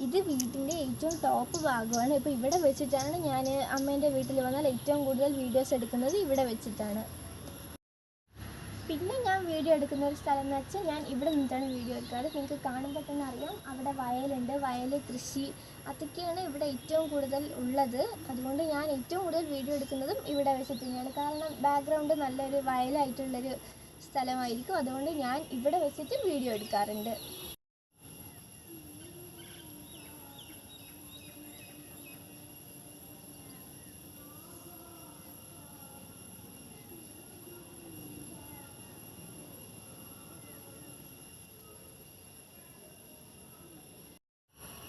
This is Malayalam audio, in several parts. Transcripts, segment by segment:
ഇത് വീട്ടിൻ്റെ ഏറ്റവും ടോപ്പ് ഭാഗമാണ്. ഇപ്പോൾ ഇവിടെ വെച്ചിട്ടാണ് ഞാൻ അമ്മേൻ്റെ വീട്ടിൽ വന്നാൽ ഏറ്റവും കൂടുതൽ വീഡിയോസ് എടുക്കുന്നത് ഇവിടെ വെച്ചിട്ടാണ്. പിന്നെ ഞാൻ വീഡിയോ എടുക്കുന്ന ഒരു സ്ഥലം എന്ന് വെച്ചാൽ ഞാൻ ഇവിടെ നിന്നിട്ടാണ് വീഡിയോ എടുക്കാറ്. നിങ്ങൾക്ക് കാണുമ്പോൾ തന്നെ അറിയാം, അവിടെ വയലുണ്ട്, വയൽ, കൃഷി, അതൊക്കെയാണ് ഇവിടെ ഏറ്റവും കൂടുതൽ ഉള്ളത്. അതുകൊണ്ട് ഞാൻ ഏറ്റവും കൂടുതൽ വീഡിയോ എടുക്കുന്നതും ഇവിടെ വെച്ചിട്ട് തന്നെയാണ്. കാരണം ബാക്ക്ഗ്രൗണ്ട് നല്ലൊരു വയലായിട്ടുള്ളൊരു സ്ഥലമായിരിക്കും. അതുകൊണ്ട് ഞാൻ ഇവിടെ വെച്ചിട്ട് വീഡിയോ എടുക്കാറുണ്ട്.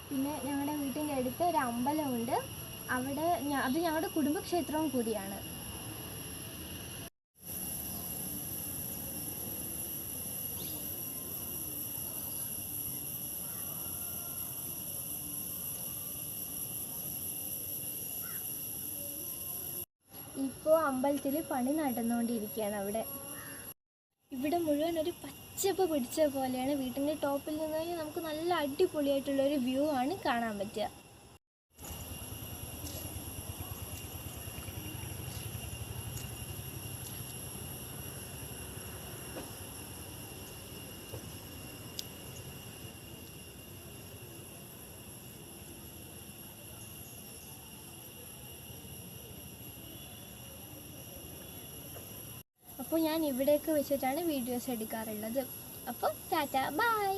പിന്നെ ഞങ്ങളുടെ വീട്ടിൻ്റെ അടുത്ത് ഒരു അമ്പലമുണ്ട്. അവിടെ അത് ഞങ്ങളുടെ കുടുംബക്ഷേത്രവും കൂടിയാണ്. ഇപ്പോൾ അമ്പലത്തിൽ പണി നടന്നുകൊണ്ടിരിക്കുകയാണ്. ഇവിടെ മുഴുവൻ ഒരു പച്ചപ്പ് പിടിച്ച പോലെയാണ്. വീട്ടിൻ്റെ ടോപ്പിൽ നിന്ന് കഴിഞ്ഞാൽ നമുക്ക് നല്ല അടിപൊളിയായിട്ടുള്ളൊരു വ്യൂ ആണ് കാണാൻ പറ്റുക. അപ്പോൾ ഞാൻ ഇവിടെയൊക്കെ വെച്ചിട്ടാണ് വീഡിയോസ് എടുക്കാറുള്ളത്. അപ്പോൾ ടാറ്റ, ബൈ.